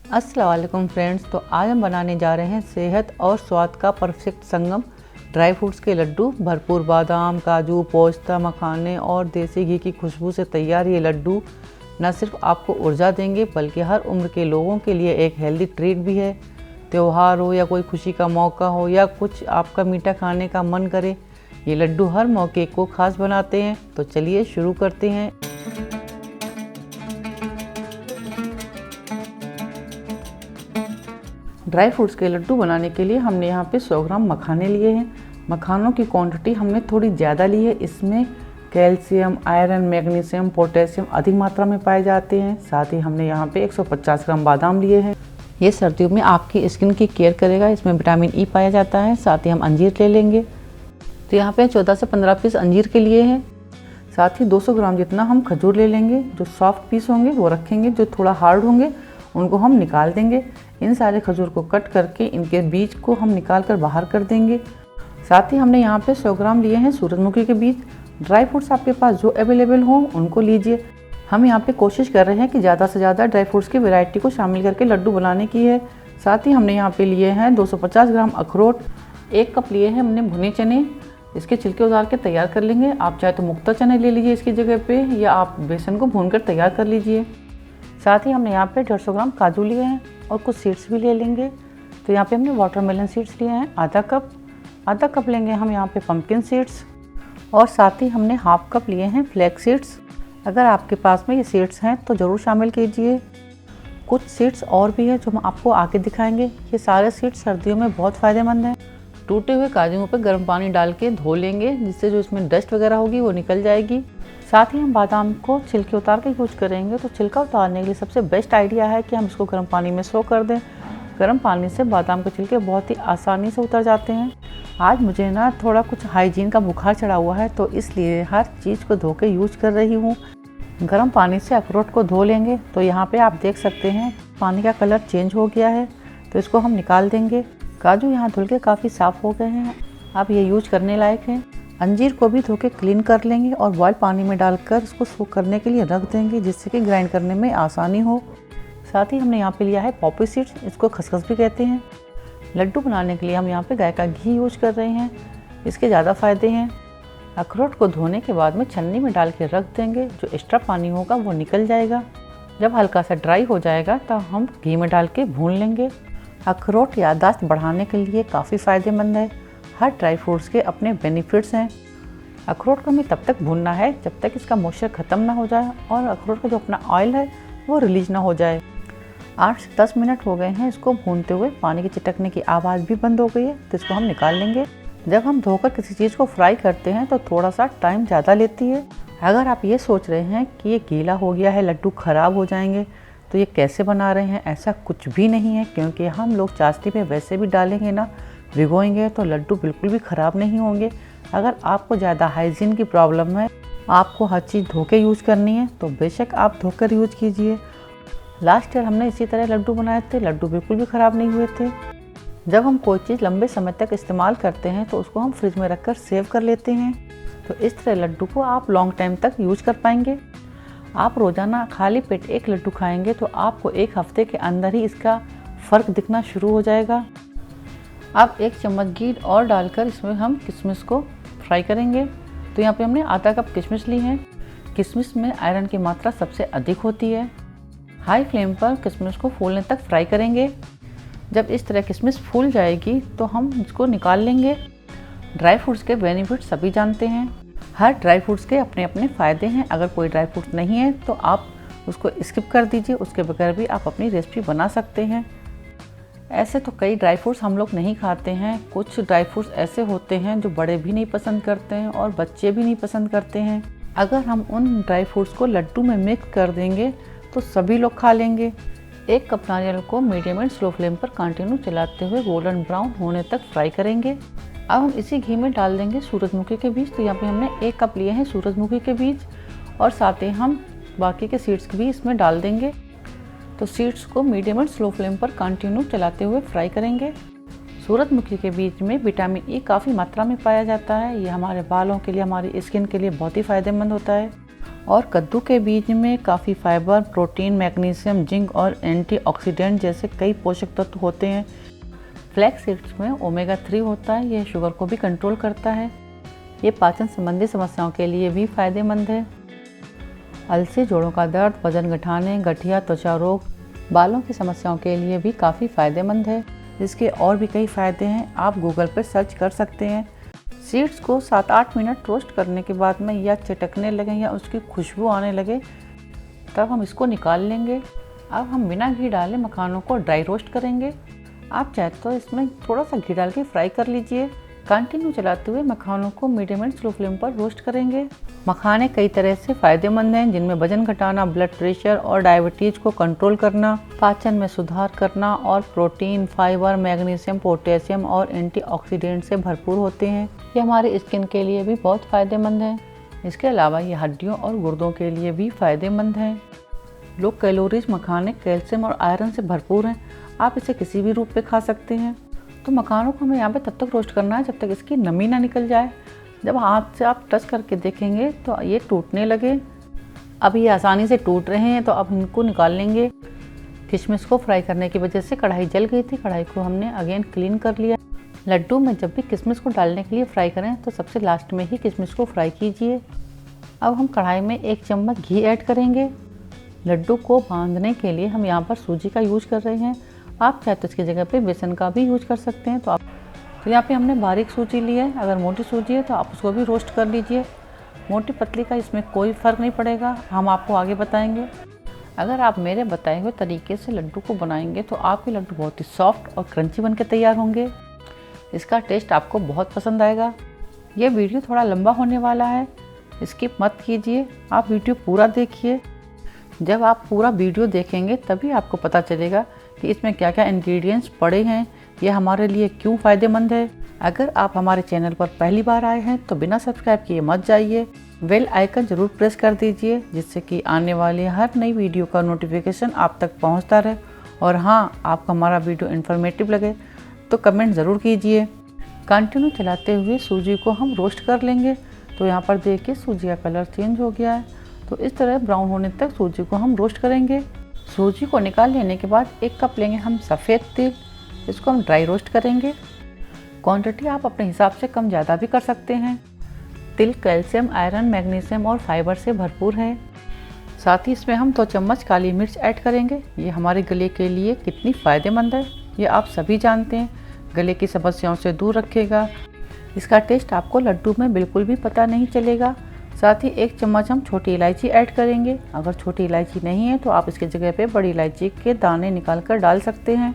अस्सलाम वालेकुम फ्रेंड्स। तो आज हम बनाने जा रहे हैं सेहत और स्वाद का परफेक्ट संगम ड्राई फ्रूट्स के लड्डू। भरपूर बादाम, काजू, पोस्ता, मखाने और देसी घी की खुशबू से तैयार ये लड्डू न सिर्फ आपको ऊर्जा देंगे बल्कि हर उम्र के लोगों के लिए एक हेल्दी ट्रीट भी है। त्यौहार हो या कोई खुशी का मौका हो या कुछ आपका मीठा खाने का मन करे, ये लड्डू हर मौके को खास बनाते हैं। तो चलिए शुरू करते हैं। ड्राई फ्रूट्स के लड्डू बनाने के लिए हमने यहाँ पे 100 ग्राम मखाने लिए हैं। मखानों की क्वांटिटी हमने थोड़ी ज़्यादा ली है। इसमें कैल्शियम, आयरन, मैग्नीशियम, पोटेशियम अधिक मात्रा में पाए जाते हैं। साथ ही हमने यहाँ पे 150 ग्राम बादाम लिए हैं। ये सर्दियों में आपकी स्किन की केयर करेगा। इसमें विटामिन ई पाया जाता है। साथ ही हम अंजीर ले लेंगे। तो यहाँ पे 14 से 15 पीस अंजीर के लिए हैं। साथ ही 200 ग्राम जितना हम खजूर ले लेंगे। जो सॉफ्ट पीस होंगे वो रखेंगे, जो थोड़ा हार्ड होंगे उनको हम निकाल देंगे। इन सारे खजूर को कट करके इनके बीज को हम निकाल कर बाहर कर देंगे। साथ ही हमने यहाँ पे 100 ग्राम लिए हैं सूरजमुखी के बीज। ड्राई फ्रूट्स आपके पास जो अवेलेबल हो उनको लीजिए। हम यहाँ पे कोशिश कर रहे हैं कि ज़्यादा से ज़्यादा ड्राई फ्रूट्स की वैरायटी को शामिल करके लड्डू बनाने की है। साथ ही हमने यहाँ पे लिए हैं 250 ग्राम अखरोट। 1 कप लिए हैं हमने भुने चने। इसके छिलके उतार के तैयार कर लेंगे। आप चाहे तो मुख्तर चने ले लीजिए इसकी जगह पे, या आप बेसन को भून कर तैयार कर लीजिए। साथ ही हमने यहाँ पे 150 ग्राम काजू लिए हैं और कुछ सीड्स भी ले लेंगे। तो यहाँ पे हमने वाटरमेलन सीड्स लिए हैं आधा कप लेंगे हम यहाँ पे पंपकिन सीड्स, और साथ ही हमने हाफ कप लिए हैं फ्लैक्स सीड्स। अगर आपके पास में ये सीड्स हैं तो ज़रूर शामिल कीजिए। कुछ सीड्स और भी है जो हम आपको आगे दिखाएंगे। ये सारे सीड्स सर्दियों में बहुत फ़ायदेमंद हैं। टूटे हुए काजुओं पर गर्म पानी डाल के धो लेंगे, जिससे जो इसमें डस्ट वगैरह होगी वो निकल जाएगी। साथ ही हम बादाम को छिलके उतार के यूज करेंगे। तो छिलका उतारने के लिए सबसे बेस्ट आइडिया है कि हम इसको गर्म पानी में सो कर दें। गर्म पानी से बादाम के छिलके बहुत ही आसानी से उतर जाते हैं। आज मुझे ना थोड़ा कुछ हाइजीन का बुखार चढ़ा हुआ है, तो इसलिए हर चीज़ को धो के यूज कर रही हूँ। गर्म पानी से अखरोट को धो लेंगे। तो यहाँ पे आप देख सकते हैं पानी का कलर चेंज हो गया है, तो इसको हम निकाल देंगे। काजू यहाँ धुल के काफ़ी साफ़ हो गए हैं, अब ये यूज करने लायक हैं। अंजीर को भी धो के क्लीन कर लेंगे और बॉयल पानी में डालकर इसको सोक करने के लिए रख देंगे, जिससे कि ग्राइंड करने में आसानी हो। साथ ही हमने यहाँ पे लिया है पॉपी सीड्स, इसको खसखस भी कहते हैं। लड्डू बनाने के लिए हम यहाँ पे गाय का घी यूज कर रहे हैं, इसके ज़्यादा फ़ायदे हैं। अखरोट को धोने के बाद में छन्नी में डाल के रख देंगे, जो एक्स्ट्रा पानी होगा वो निकल जाएगा। जब हल्का सा ड्राई हो जाएगा तो हम घी में डाल के भून लेंगे। अखरोट याददाश्त बढ़ाने के लिए काफ़ी फ़ायदेमंद है। हर ड्राई फ्रूट्स के अपने बेनिफिट्स हैं। अखरोट को हमें तब तक भूनना है जब तक इसका मॉइस्चर ख़त्म ना हो जाए और अखरोट का जो अपना ऑयल है वो रिलीज ना हो जाए। 8 से 10 मिनट हो गए हैं इसको भूनते हुए। पानी की चिटकने की आवाज़ भी बंद हो गई है, तो इसको हम निकाल लेंगे। जब हम धोकर किसी चीज़ को फ्राई करते हैं तो थोड़ा सा टाइम ज़्यादा लेती है। अगर आप ये सोच रहे हैं कि ये गीला हो गया है, लड्डू ख़राब हो जाएंगे, तो ये कैसे बना रहे हैं, ऐसा कुछ भी नहीं है। क्योंकि हम लोग चाशनी में वैसे भी डालेंगे ना, भिगोएंगे, तो लड्डू बिल्कुल भी ख़राब नहीं होंगे। अगर आपको ज़्यादा हाइजीन की प्रॉब्लम है, आपको हर चीज़ धो के यूज़ करनी है, तो बेशक आप धोकर यूज़ कीजिए। लास्ट ईयर हमने इसी तरह लड्डू बनाए थे, लड्डू बिल्कुल भी ख़राब नहीं हुए थे। जब हम कोई चीज़ लंबे समय तक इस्तेमाल करते हैं तो उसको हम फ्रिज में रख कर सेव कर लेते हैं। तो इस तरह लड्डू को आप लॉन्ग टाइम तक यूज कर पाएंगे। आप रोज़ाना खाली पेट 1 लड्डू खाएंगे तो आपको 1 हफ्ते के अंदर ही इसका फ़र्क दिखना शुरू हो जाएगा। अब 1 चम्मच घी और डालकर इसमें हम किशमिश को फ्राई करेंगे। तो यहाँ पे हमने आधा कप किशमिश ली है। किशमिश में आयरन की मात्रा सबसे अधिक होती है। हाई फ्लेम पर किशमिश को फूलने तक फ्राई करेंगे। जब इस तरह किशमिश फूल जाएगी तो हम इसको निकाल लेंगे। ड्राई फ्रूट्स के बेनिफिट सभी जानते हैं। हर ड्राई फ्रूट्स के अपने अपने फ़ायदे हैं। अगर कोई ड्राई फ्रूट्स नहीं है तो आप उसको स्किप कर दीजिए, उसके बगैर भी आप अपनी रेसिपी बना सकते हैं। ऐसे तो कई ड्राई फ्रूट्स हम लोग नहीं खाते हैं। कुछ ड्राई फ्रूट्स ऐसे होते हैं जो बड़े भी नहीं पसंद करते हैं और बच्चे भी नहीं पसंद करते हैं। अगर हम उन ड्राई फ्रूट्स को लड्डू में मिक्स कर देंगे तो सभी लोग खा लेंगे। 1 कप नारियल को मीडियम एंड स्लो फ्लेम पर कंटिन्यू चलाते हुए गोल्डन ब्राउन होने तक फ्राई करेंगे। अब हम इसी घी में डाल देंगे सूरजमुखी के बीज। तो यहाँ पे हमने 1 कप लिए हैं सूरजमुखी के बीज, और साथ ही हम बाकी के सीड्स भी इसमें डाल देंगे। तो सीड्स को मीडियम एंड स्लो फ्लेम पर कंटिन्यू चलाते हुए फ्राई करेंगे। सूरजमुखी के बीज में विटामिन ई काफ़ी मात्रा में पाया जाता है। ये हमारे बालों के लिए, हमारी स्किन के लिए बहुत ही फ़ायदेमंद होता है। और कद्दू के बीज में काफ़ी फाइबर, प्रोटीन, मैग्नीशियम, जिंक और एंटीऑक्सीडेंट जैसे कई पोषक तत्व होते हैं। फ्लैक्स सीड्स में ओमेगा 3 होता है, यह शुगर को भी कंट्रोल करता है। ये पाचन संबंधी समस्याओं के लिए भी फायदेमंद है। अलसी जोड़ों का दर्द, वजन घटाने, गठिया, त्वचा रोग, बालों की समस्याओं के लिए भी काफ़ी फायदेमंद है। इसके और भी कई फ़ायदे हैं, आप गूगल पर सर्च कर सकते हैं। सीड्स को 7-8 मिनट रोस्ट करने के बाद में या चटकने लगे या उसकी खुशबू आने लगे तब हम इसको निकाल लेंगे। अब हम बिना घी डाले मखानों को ड्राई रोस्ट करेंगे। आप चाहे तो इसमें थोड़ा सा घी डाल के फ्राई कर लीजिए। कंटिन्यू चलाते हुए मखानों को मीडियम एंड स्लो फ्लेम पर रोस्ट करेंगे। मखाने कई तरह से फायदेमंद हैं, जिनमें वजन घटाना, ब्लड प्रेशर और डायबिटीज को कंट्रोल करना, पाचन में सुधार करना और प्रोटीन, फाइबर, मैग्नीशियम, पोटेशियम और एंटीऑक्सीडेंट से भरपूर होते हैं। ये हमारी स्किन के लिए भी बहुत फायदेमंद है। इसके अलावा ये हड्डियों और गुर्दों के लिए भी फायदेमंद है। लो कैलोरीज मखाने कैल्शियम और आयरन से भरपूर हैं। आप इसे किसी भी रूप में खा सकते हैं। तो मखानों को हमें यहाँ पे तब तक रोस्ट करना है जब तक इसकी नमी ना निकल जाए। जब हाथ से आप टच करके देखेंगे तो ये टूटने लगे। अब ये आसानी से टूट रहे हैं तो अब इनको निकाल लेंगे। किशमिश को फ्राई करने की वजह से कढ़ाई जल गई थी, कढ़ाई को हमने अगेन क्लीन कर लिया। लड्डू में जब भी किशमिश को डालने के लिए फ्राई करें तो सबसे लास्ट में ही किशमिश को फ्राई कीजिए। अब हम कढ़ाई में 1 चम्मच घी ऐड करेंगे। लड्डू को बांधने के लिए हम यहाँ पर सूजी का यूज कर रहे हैं। आप चाहे तो इसकी जगह पे बेसन का भी यूज कर सकते हैं। तो यहाँ पे हमने बारीक सूजी ली है। अगर मोटी सूजी है तो आप उसको भी रोस्ट कर लीजिए। मोटी पतली का इसमें कोई फ़र्क नहीं पड़ेगा, हम आपको आगे बताएंगे। अगर आप मेरे बताए हुए तरीके से लड्डू को बनाएंगे तो आपके लड्डू बहुत ही सॉफ्ट और क्रंची बन के तैयार होंगे। इसका टेस्ट आपको बहुत पसंद आएगा। ये वीडियो थोड़ा लंबा होने वाला है, स्किप मत कीजिए, आप वीडियो पूरा देखिए। जब आप पूरा वीडियो देखेंगे तभी आपको पता चलेगा कि इसमें क्या क्या इंग्रेडिएंट्स पड़े हैं, यह हमारे लिए क्यों फ़ायदेमंद है। अगर आप हमारे चैनल पर पहली बार आए हैं तो बिना सब्सक्राइब किए मत जाइए, बेल आइकन ज़रूर प्रेस कर दीजिए जिससे कि आने वाली हर नई वीडियो का नोटिफिकेशन आप तक पहुंचता रहे। और हाँ, आपको हमारा वीडियो इन्फॉर्मेटिव लगे तो कमेंट ज़रूर कीजिए। कंटिन्यू चलाते हुए सूजी को हम रोस्ट कर लेंगे। तो यहाँ पर देखिए सूजी का कलर चेंज हो गया है। तो इस तरह ब्राउन होने तक सूजी को हम रोस्ट करेंगे। सूजी को निकाल लेने के बाद 1 कप लेंगे हम सफ़ेद तिल, इसको हम ड्राई रोस्ट करेंगे। क्वांटिटी आप अपने हिसाब से कम ज़्यादा भी कर सकते हैं। तिल कैल्शियम, आयरन, मैग्नीशियम और फाइबर से भरपूर है। साथ ही इसमें हम 2 चम्मच काली मिर्च ऐड करेंगे। ये हमारे गले के लिए कितनी फ़ायदेमंद है ये आप सभी जानते हैं। गले की समस्याओं से दूर रखेगा। इसका टेस्ट आपको लड्डू में बिल्कुल भी पता नहीं चलेगा। साथ ही 1 चम्मच हम छोटी इलायची ऐड करेंगे। अगर छोटी इलायची नहीं है तो आप इसकी जगह पे बड़ी इलायची के दाने निकाल कर डाल सकते हैं।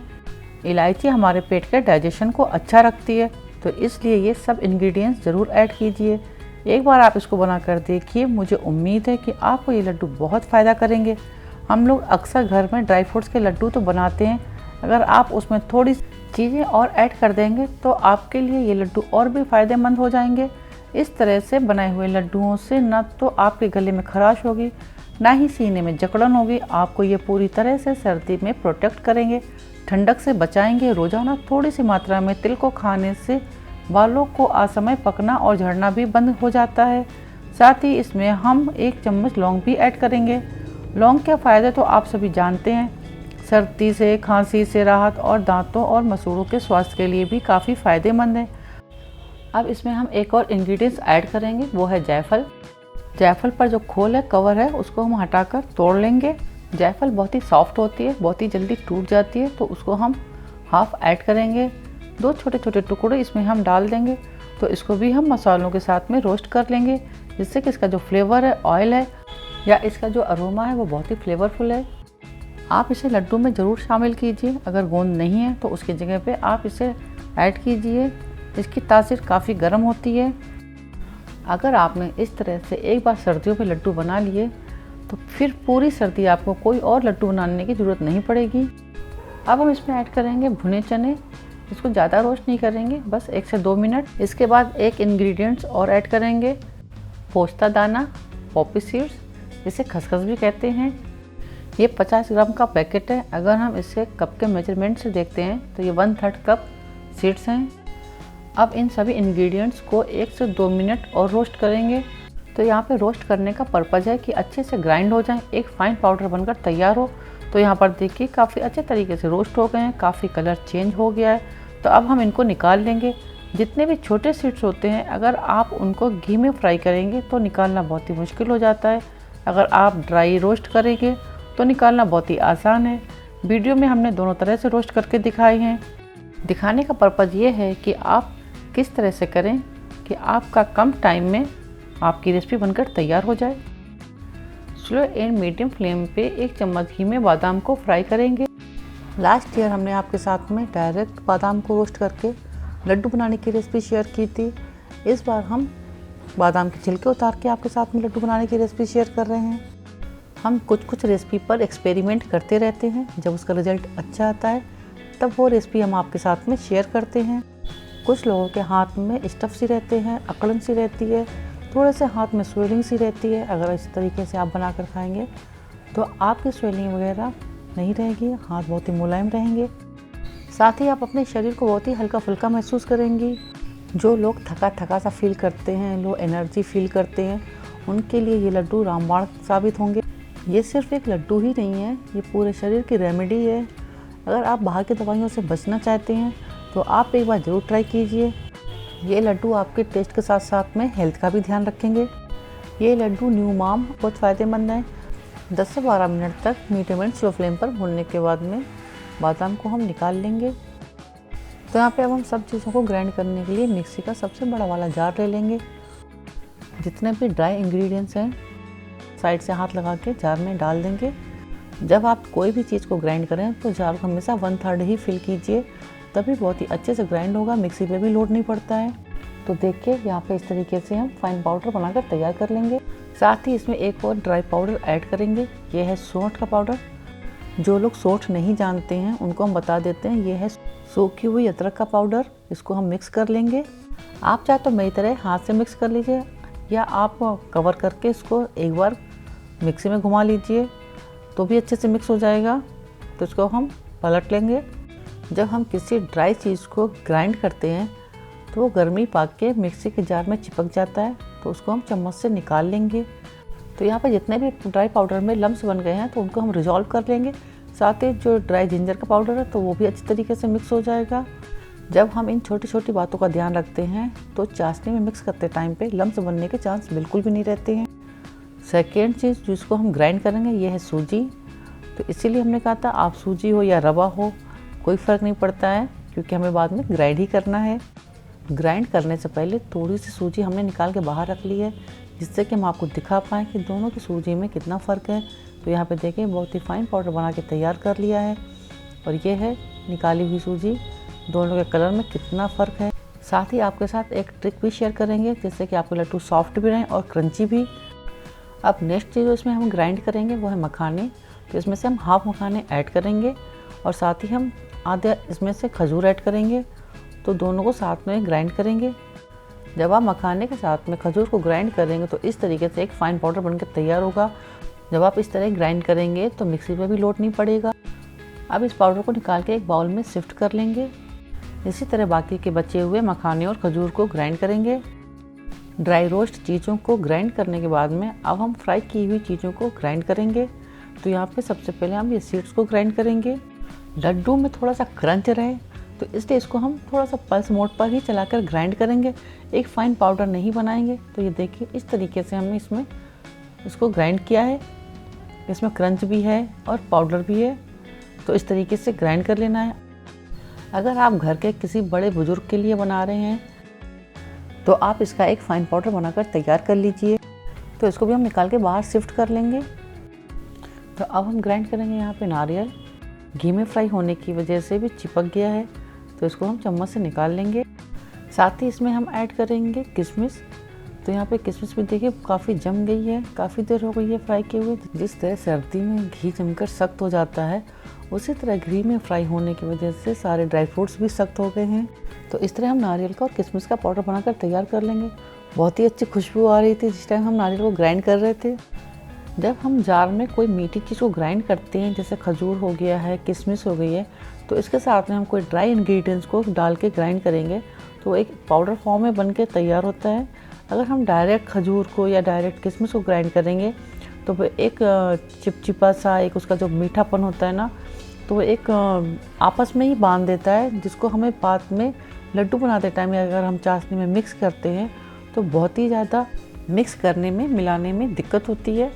इलायची हमारे पेट के डाइजेशन को अच्छा रखती है, तो इसलिए ये सब इंग्रेडिएंट्स ज़रूर ऐड कीजिए। एक बार आप इसको बना कर देखिए, मुझे उम्मीद है कि आपको ये लड्डू बहुत फ़ायदा करेंगे। हम लोग अक्सर घर में ड्राई फ्रूट्स के लड्डू तो बनाते हैं, अगर आप उसमें थोड़ी चीज़ें और ऐड कर देंगे तो आपके लिए ये लड्डू और भी फ़ायदेमंद हो जाएंगे। इस तरह से बनाए हुए लड्डुओं से ना तो आपके गले में खराश होगी, ना ही सीने में जकड़न होगी। आपको ये पूरी तरह से सर्दी में प्रोटेक्ट करेंगे, ठंडक से बचाएंगे। रोज़ाना थोड़ी सी मात्रा में तिल को खाने से बालों को असमय पकना और झड़ना भी बंद हो जाता है। साथ ही इसमें हम 1 चम्मच लौंग भी ऐड करेंगे। लौंग के फ़ायदे तो आप सभी जानते हैं, सर्दी से, खांसी से राहत और दांतों और मसूड़ों के स्वास्थ्य के लिए भी काफ़ी फ़ायदेमंद है। अब इसमें हम एक और इंग्रेडिएंट्स ऐड करेंगे, वो है जायफल। जायफल पर जो खोल है, कवर है, उसको हम हटाकर तोड़ लेंगे। जायफल बहुत ही सॉफ्ट होती है, बहुत ही जल्दी टूट जाती है, तो उसको हम हाफ ऐड करेंगे। 2 छोटे छोटे टुकड़े इसमें हम डाल देंगे। तो इसको भी हम मसालों के साथ में रोस्ट कर लेंगे, जिससे कि इसका जो फ्लेवर है, ऑयल है या इसका जो अरोमा है वो बहुत ही फ्लेवरफुल है। आप इसे लड्डू में ज़रूर शामिल कीजिए। अगर गोंद नहीं है तो उसकी जगह पे आप इसे ऐड कीजिए। इसकी तासीर काफ़ी गर्म होती है। अगर आपने इस तरह से एक बार सर्दियों में लड्डू बना लिए तो फिर पूरी सर्दी आपको कोई और लड्डू बनाने की ज़रूरत नहीं पड़ेगी। अब हम इसमें ऐड करेंगे भुने चने। इसको ज़्यादा रोस्ट नहीं करेंगे, बस 1 से 2 मिनट। इसके बाद एक इंग्रेडिएंट्स और ऐड करेंगे, पोस्ता दाना, पॉपी सीड्स, जिसे खसखस भी कहते हैं। ये 50 ग्राम का पैकेट है। अगर हम इसे कप के मेजरमेंट से देखते हैं तो ये 1/3 कप सीड्स हैं। अब इन सभी इंग्रेडिएंट्स को 1 से 2 मिनट और रोस्ट करेंगे। तो यहाँ पे रोस्ट करने का पर्पज़ है कि अच्छे से ग्राइंड हो जाए, एक फाइन पाउडर बनकर तैयार हो। तो यहाँ पर देखिए काफ़ी अच्छे तरीके से रोस्ट हो गए हैं, काफ़ी कलर चेंज हो गया है। तो अब हम इनको निकाल लेंगे। जितने भी छोटे सीड्स होते हैं, अगर आप उनको घी में फ्राई करेंगे तो निकालना बहुत ही मुश्किल हो जाता है। अगर आप ड्राई रोस्ट करेंगे तो निकालना बहुत ही आसान है। वीडियो में हमने दोनों तरह से रोस्ट करके दिखाए हैं। दिखाने का पर्पज़ ये है कि आप किस तरह से करें कि आपका कम टाइम में आपकी रेसिपी बनकर तैयार हो जाए। स्लो एंड मीडियम फ्लेम पे 1 चम्मच घी में बादाम को फ्राई करेंगे। लास्ट ईयर हमने आपके साथ में डायरेक्ट बादाम को रोस्ट करके लड्डू बनाने की रेसिपी शेयर की थी। इस बार हम बादाम के छिलके उतार के आपके साथ में लड्डू बनाने की रेसिपी शेयर कर रहे हैं। हम कुछ रेसिपी पर एक्सपेरिमेंट करते रहते हैं, जब उसका रिजल्ट अच्छा आता है तब वो रेसिपी हम आपके साथ में शेयर करते हैं। कुछ लोगों के हाथ में स्टफ सी रहते हैं, अकड़न सी रहती है, थोड़े से हाथ में स्वेलिंग सी रहती है। अगर इस तरीके से आप बनाकर खाएंगे तो आपकी स्वेलिंग वगैरह नहीं रहेगी, हाथ बहुत ही मुलायम रहेंगे। साथ ही आप अपने शरीर को बहुत ही हल्का फुल्का महसूस करेंगी। जो लोग थका सा फील करते हैं, लो एनर्जी फील करते हैं, उनके लिए ये लड्डू रामबाण साबित होंगे। ये सिर्फ एक लड्डू ही नहीं है, ये पूरे शरीर की रेमेडी है। अगर आप बाहर की दवाइयों से बचना चाहते हैं तो आप एक बार ज़रूर ट्राई कीजिए। ये लड्डू आपके टेस्ट के साथ साथ में हेल्थ का भी ध्यान रखेंगे। ये लड्डू न्यू मॉम बहुत फ़ायदेमंद है। 10 से 12 मिनट तक मीडियम एंड स्लो फ्लेम पर भूनने के बाद में बादाम को हम निकाल लेंगे। तो यहाँ पे अब हम सब चीज़ों को ग्राइंड करने के लिए मिक्सी का सबसे बड़ा वाला जार ले लेंगे। जितने भी ड्राई इंग्रेडिएंट्स हैं साइड से हाथ लगा के जार में डाल देंगे। जब आप कोई भी चीज़ को ग्राइंड करें तो जार को हमेशा 1/3 ही फिल कीजिए, तभी बहुत ही अच्छे से ग्राइंड होगा, मिक्सी पे भी लोड नहीं पड़ता है। तो देखिए यहाँ पे इस तरीके से हम फाइन पाउडर बनाकर तैयार कर लेंगे। साथ ही इसमें एक और ड्राई पाउडर ऐड करेंगे, ये है सौंठ का पाउडर। जो लोग सौंठ नहीं जानते हैं उनको हम बता देते हैं, ये है सूखी हुई अदरक का पाउडर। इसको हम मिक्स कर लेंगे। आप चाहे तो मेरी तरह हाथ से मिक्स कर लीजिए, या आप कवर करके इसको एक बार मिक्सी में घुमा लीजिए तो भी अच्छे से मिक्स हो जाएगा। तो इसको हम पलट लेंगे। जब हम किसी ड्राई चीज़ को ग्राइंड करते हैं तो वो गर्मी पाक के मिक्सी के जार में चिपक जाता है, तो उसको हम चम्मच से निकाल लेंगे। तो यहाँ पे जितने भी ड्राई पाउडर में लम्स बन गए हैं तो उनको हम रिजॉल्व कर लेंगे। साथ ही जो ड्राई जिंजर का पाउडर है तो वो भी अच्छी तरीके से मिक्स हो जाएगा। जब हम इन छोटी छोटी बातों का ध्यान रखते हैं तो चाशनी में मिक्स करते टाइम पे लम्स बनने के चांस बिल्कुल भी नहीं रहते हैं। सेकेंड चीज़ जिसको हम ग्राइंड करेंगे ये है सूजी। तो इसीलिए हमने कहा था आप सूजी हो या रवा हो कोई फ़र्क नहीं पड़ता है, क्योंकि हमें बाद में ग्राइंड ही करना है। ग्राइंड करने से पहले थोड़ी सी सूजी हमने निकाल के बाहर रख ली है, जिससे कि हम आपको दिखा पाएँ कि दोनों की सूजी में कितना फ़र्क है। तो यहाँ पे देखिए बहुत ही फाइन पाउडर बना के तैयार कर लिया है, और ये है निकाली हुई सूजी। दोनों के कलर में कितना फ़र्क है। साथ ही आपके साथ एक ट्रिक भी शेयर करेंगे, जिससे कि आपके लड्डू सॉफ्ट भी रहें और क्रंची भी। अब नेक्स्ट चीज़ इसमें हम ग्राइंड करेंगे वो है मखाने। तो इसमें से हम हाफ मखाने ऐड करेंगे और साथ ही हम आधे इसमें से खजूर ऐड करेंगे। तो दोनों को साथ में ग्राइंड करेंगे। जब आप मखाने के साथ में खजूर को ग्राइंड करेंगे तो इस तरीके से एक फ़ाइन पाउडर बनकर तैयार होगा। जब आप इस तरह ग्राइंड करेंगे तो मिक्सी पे भी लोड नहीं पड़ेगा। अब इस पाउडर को निकाल के एक बाउल में शिफ्ट कर लेंगे। इसी तरह बाकी के बचे हुए मखाने और खजूर को ग्राइंड करेंगे। ड्राई रोस्ट चीज़ों को ग्राइंड करने के बाद में अब हम फ्राई की हुई चीज़ों को ग्राइंड करेंगे। तो यहाँ पे सबसे पहले हम ये सीड्स को ग्राइंड करेंगे। लड्डू में थोड़ा सा क्रंच रहे तो इसलिए इसको हम थोड़ा सा पल्स मोड पर ही चलाकर ग्राइंड करेंगे, एक फ़ाइन पाउडर नहीं बनाएंगे। तो ये देखिए इस तरीके से हमने इसमें इसको ग्राइंड किया है। इसमें क्रंच भी है और पाउडर भी है, तो इस तरीके से ग्राइंड कर लेना है। अगर आप घर के किसी बड़े बुजुर्ग के लिए बना रहे हैं तो आप इसका एक फ़ाइन पाउडर बनाकर तैयार कर लीजिए। तो इसको भी हम निकाल के बाहर शिफ्ट कर लेंगे। तो अब हम ग्राइंड करेंगे यहाँ पे नारियल। घी में फ्राई होने की वजह से भी चिपक गया है, तो इसको हम चम्मच से निकाल लेंगे। साथ ही इसमें हम ऐड करेंगे किशमिश। तो यहाँ पे किशमिश भी देखिए काफ़ी जम गई है, काफ़ी देर हो गई है फ्राई किए हुए। जिस तरह सर्दी में घी जमकर सख्त हो जाता है, उसी तरह घी में फ्राई होने की वजह से सारे ड्राई फ्रूट्स भी सख्त हो गए हैं। तो इस तरह हम नारियल का और किशमिश का पाउडर बनाकर तैयार कर लेंगे। बहुत ही अच्छी खुशबू आ रही थी जिस टाइम हम नारियल को ग्राइंड कर रहे थे। जब हम जार में कोई मीठी चीज़ को ग्राइंड करते हैं, जैसे खजूर हो गया है, किशमिश हो गई है, तो इसके साथ में हम कोई ड्राई इंग्रेडिएंट्स को डाल के ग्राइंड करेंगे तो एक पाउडर फॉर्म में बन के तैयार होता है। अगर हम डायरेक्ट खजूर को या डायरेक्ट किशमिश को ग्राइंड करेंगे तो वो एक चिपचिपा सा, एक उसका जो मीठापन होता है ना, तो वो एक आपस में ही बांध देता है, जिसको हमें बाद में लड्डू बनाते टाइम अगर हम चाशनी में मिक्स करते हैं तो बहुत ही ज़्यादा मिक्स करने में, मिलाने में दिक्कत होती है।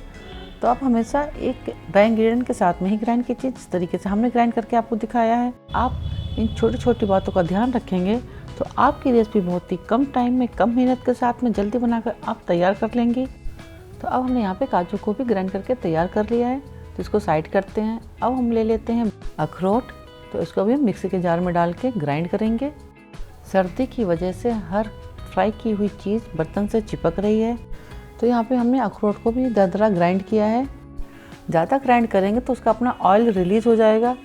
तो आप हमेशा एक ड्राई इंग्रेडिएंट के साथ में ही ग्राइंड कीजिए, जिस तरीके से हमने ग्राइंड करके आपको दिखाया है। आप इन छोटी छोटी बातों का ध्यान रखेंगे तो आपकी रेसिपी बहुत ही कम टाइम में, कम मेहनत के साथ में जल्दी बनाकर आप तैयार कर लेंगी। तो अब हमने यहाँ पे काजू को भी ग्राइंड करके तैयार कर लिया है, तो इसको साइड करते हैं। अब हम ले लेते हैं अखरोट, तो इसको भी हम मिक्सी के जार में डाल के ग्राइंड करेंगे। सर्दी की वजह से हर फ्राई की हुई चीज़ बर्तन से चिपक रही है, तो यहाँ पे हमने अखरोट को भी दरदरा ग्राइंड किया है। ज़्यादा ग्राइंड करेंगे तो उसका अपना ऑयल रिलीज़ हो जाएगा।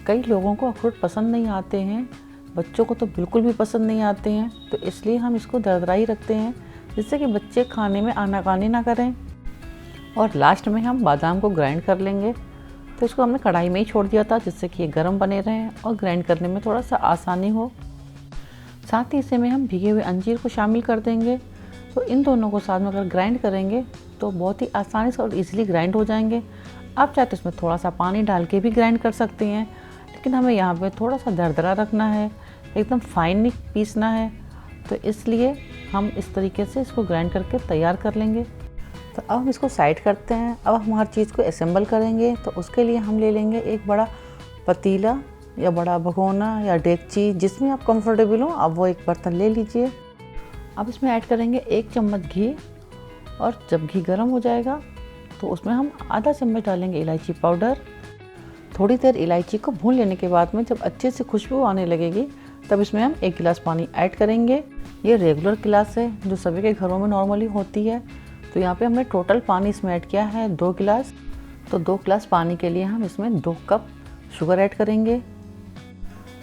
कई लोगों को अखरोट पसंद नहीं आते हैं, बच्चों को तो बिल्कुल भी पसंद नहीं आते हैं, तो इसलिए हम इसको दरदरा ही रखते हैं, जिससे कि बच्चे खाने में आनाकानी ना करें। और लास्ट में हम बादाम को ग्राइंड कर लेंगे, तो इसको हमने कढ़ाई में ही छोड़ दिया था, जिससे कि ये गर्म बने रहें और ग्राइंड करने में थोड़ा सा आसानी हो। साथ ही इसे में हम भीगे हुए अंजीर को शामिल कर देंगे, तो इन दोनों को साथ में अगर ग्राइंड करेंगे तो बहुत ही आसानी से और इजीली ग्राइंड हो जाएंगे। आप चाहे तो इसमें थोड़ा सा पानी डाल के भी ग्राइंड कर सकते हैं, लेकिन हमें यहाँ पे थोड़ा सा दरदरा रखना है, एकदम फाइन नहीं पीसना है, तो इसलिए हम इस तरीके से इसको ग्राइंड करके तैयार कर लेंगे। तो अब हम इसको साइड करते हैं। अब हम हर चीज़ को असेंबल करेंगे, तो उसके लिए हम ले लेंगे एक बड़ा पतीला या बड़ा भगोना या डेगची, जिसमें आप कंफर्टेबल हो, आप वो एक बर्तन ले लीजिए। अब इसमें ऐड करेंगे 1 चम्मच घी, और जब घी गर्म हो जाएगा तो उसमें हम आधा चम्मच डालेंगे इलायची पाउडर। थोड़ी देर इलायची को भून लेने के बाद में जब अच्छे से खुशबू आने लगेगी, तब इसमें हम 1 गिलास पानी ऐड करेंगे। ये रेगुलर गिलास है जो सभी के घरों में नॉर्मली होती है, तो यहाँ पे हमने टोटल पानी इसमें ऐड किया है 2 गिलास। तो 2 गिलास पानी के लिए हम इसमें 2 कप शुगर ऐड करेंगे।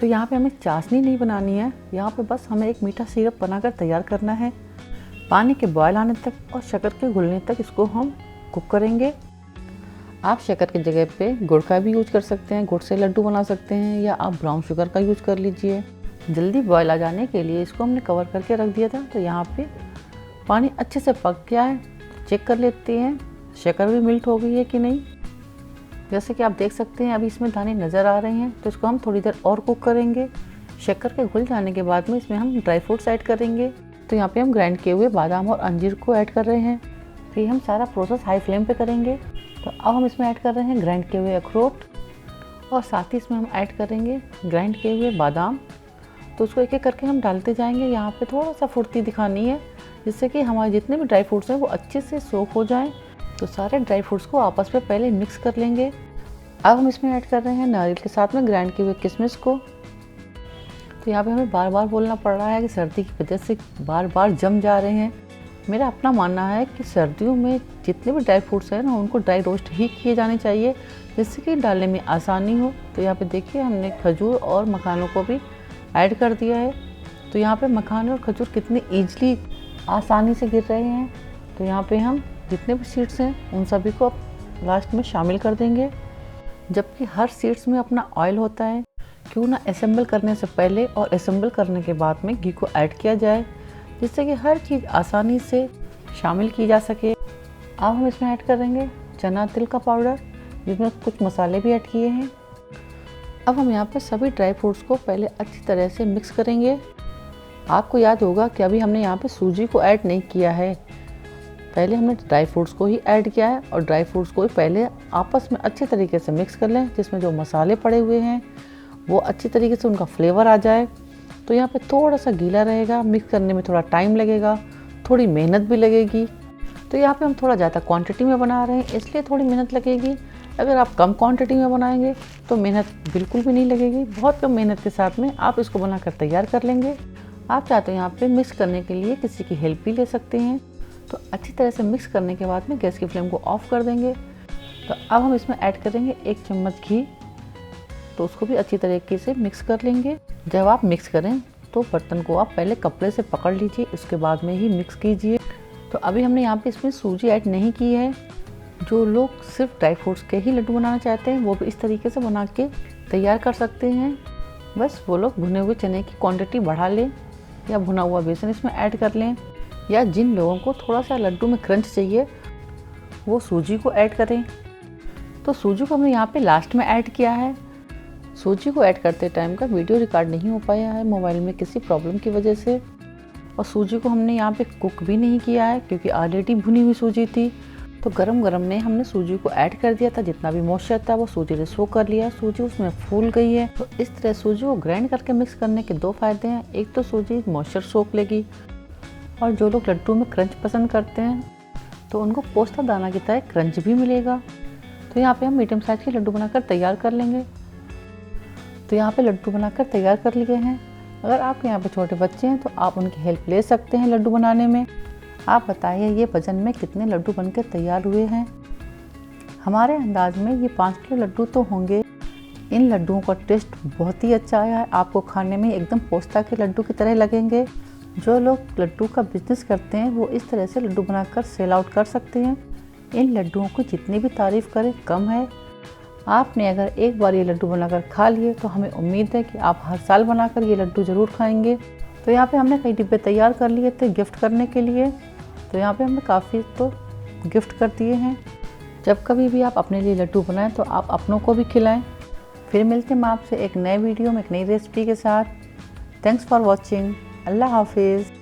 तो यहाँ पे हमें चाशनी नहीं बनानी है, यहाँ पे बस हमें एक मीठा सिरप बनाकर तैयार करना है। पानी के बॉयल आने तक और शक्कर के घुलने तक इसको हम कुक करेंगे। आप शक्कर की जगह पे गुड़ का भी यूज कर सकते हैं, गुड़ से लड्डू बना सकते हैं, या आप ब्राउन शुगर का यूज कर लीजिए। जल्दी बॉयल आ जाने के लिए इसको हमने कवर करके रख दिया था। तो यहाँ पे पानी अच्छे से पक गया है, चेक कर लेते हैं शक्कर भी मेल्ट हो गई है कि नहीं। जैसे कि आप देख सकते हैं अभी इसमें दाने नज़र आ रहे हैं, तो इसको हम थोड़ी देर और कुक करेंगे। शक्कर के घुल जाने के बाद में इसमें हम ड्राई फ्रूट्स ऐड करेंगे। तो यहाँ पे हम ग्राइंड किए हुए बादाम और अंजीर को ऐड कर रहे हैं। फिर हम सारा प्रोसेस हाई फ्लेम पे करेंगे। तो अब हम इसमें ऐड कर रहे हैं ग्राइंड किए हुए अखरोट, और साथ ही इसमें हम ऐड करेंगे ग्राइंड किए हुए बादाम। तो उसको एक एक करके हम डालते जाएंगे। यहाँ पे थोड़ा सा फुर्ती दिखानी है, जिससे कि हमारे जितने भी ड्राई फ्रूट्स हैं वो अच्छे से सोक हो जाएं। तो सारे ड्राई फ्रूट्स को आपस में पहले मिक्स कर लेंगे। अब हम इसमें ऐड कर रहे हैं नारियल के साथ में ग्राइंड किए हुए किशमिश को। तो यहाँ पे हमें बार बार बोलना पड़ रहा है कि सर्दी की वजह से बार बार जम जा रहे हैं। मेरा अपना मानना है कि सर्दियों में जितने भी ड्राई फ्रूट्स हैं ना, उनको ड्राई रोस्ट ही किए जाने चाहिए, जिससे कि डालने में आसानी हो। तो यहाँ पे देखिए हमने खजूर और मखानों को भी ऐड कर दिया है। तो यहाँ पे मखाने और खजूर कितनी ईजिली आसानी से गिर रहे हैं। तो यहाँ पे हम जितने भी सीड्स हैं उन सभी को लास्ट में शामिल कर देंगे। जबकि हर सीड्स में अपना ऑयल होता है, क्यों ना असेंबल करने से पहले और असेंबल करने के बाद में घी को ऐड किया जाए, जिससे कि हर चीज़ आसानी से शामिल की जा सके। अब हम इसमें ऐड करेंगे चना तिल का पाउडर, जिसमें कुछ मसाले भी ऐड किए हैं। अब हम यहाँ पे सभी ड्राई फ्रूट्स को पहले अच्छी तरह से मिक्स करेंगे। आपको याद होगा कि अभी हमने यहाँ पे सूजी को ऐड नहीं किया है, पहले हमने ड्राई फ्रूट्स को ही ऐड किया है। और ड्राई फ्रूट्स को ही पहले आपस में अच्छे तरीके से मिक्स कर लें, जिसमें जो मसाले पड़े हुए हैं वो अच्छी तरीके से उनका फ्लेवर आ जाए। तो यहाँ पे थोड़ा सा गीला रहेगा, मिक्स करने में थोड़ा टाइम लगेगा, थोड़ी मेहनत भी लगेगी। तो यहाँ पे हम थोड़ा ज़्यादा क्वांटिटी में बना रहे हैं, इसलिए थोड़ी मेहनत लगेगी। अगर आप कम क्वांटिटी में बनाएंगे तो मेहनत बिल्कुल भी नहीं लगेगी। बहुत कम मेहनत के साथ में आप इसको बनाकर तैयार कर लेंगे। आप चाहते हैं यहाँ पे मिक्स करने के लिए किसी की हेल्प भी ले सकते हैं। तो अच्छी तरह से मिक्स करने के बाद में गैस की फ्लेम को ऑफ कर देंगे। तो अब हम इसमें ऐड करेंगे 1 चम्मच घी। तो उसको भी अच्छी तरीके से मिक्स कर लेंगे। जब आप मिक्स करें तो बर्तन को आप पहले कपड़े से पकड़ लीजिए, उसके बाद में ही मिक्स कीजिए। तो अभी हमने यहाँ पे इसमें सूजी ऐड नहीं की है। जो लोग सिर्फ ड्राई फ्रूट्स के ही लड्डू बनाना चाहते हैं वो भी इस तरीके से बना के तैयार कर सकते हैं। बस वो लोग भुने हुए चने की क्वांटिटी बढ़ा लें या भुना हुआ बेसन इसमें ऐड कर लें। या जिन लोगों को थोड़ा सा लड्डू में क्रंच चाहिए वो सूजी को ऐड करें। तो सूजी को हमने यहाँ पे लास्ट में ऐड किया है। सूजी को ऐड करते टाइम का वीडियो रिकॉर्ड नहीं हो पाया है मोबाइल में किसी प्रॉब्लम की वजह से। और सूजी को हमने यहाँ पे कुक भी नहीं किया है क्योंकि ऑलरेडी भुनी हुई सूजी थी। तो गरम गरम में हमने सूजी को ऐड कर दिया था, जितना भी मॉइस्चर था वो सूजी ने सोख कर लिया, सूजी उसमें फूल गई है। तो इस तरह सूजी को ग्राइंड करके मिक्स करने के दो फायदे हैं, एक तो सूजी मॉइस्चर सोख लेगी और जो लोग लड्डू में क्रंच पसंद करते हैं तो उनको पोस्ता दाना की तरह क्रंच भी मिलेगा। तो यहाँ पे हम मीडियम साइज के लड्डू बनाकर तैयार कर लेंगे। तो यहाँ पे लड्डू बनाकर तैयार कर लिए हैं। अगर आपके यहाँ पे छोटे बच्चे हैं तो आप उनकी हेल्प ले सकते हैं लड्डू बनाने में। आप बताइए ये वजन में कितने लड्डू बनकर तैयार हुए हैं। हमारे अंदाज में ये 5 किलो लड्डू तो होंगे। इन लड्डुओं का टेस्ट बहुत ही अच्छा आया है, आपको खाने में एकदम पोस्ता के लड्डू की तरह लगेंगे। जो लोग लड्डू का बिजनेस करते हैं वो इस तरह से लड्डू बनाकर सेल आउट कर सकते हैं। इन लड्डुओं को जितनी भी तारीफ़ करें कम है। आपने अगर एक बार ये लड्डू बनाकर खा लिए तो हमें उम्मीद है कि आप हर साल बनाकर ये लड्डू ज़रूर खाएंगे। तो यहाँ पे हमने कई डिब्बे तैयार कर लिए थे गिफ्ट करने के लिए। तो यहाँ पे हमने काफ़ी तो गिफ्ट कर दिए हैं। जब कभी भी आप अपने लिए लड्डू बनाएं तो आप अपनों को भी खिलाएं। फिर मिलते हैं आपसे एक नए वीडियो में एक नई रेसिपी के साथ। Thanks for watching. अल्लाह हाफिज़।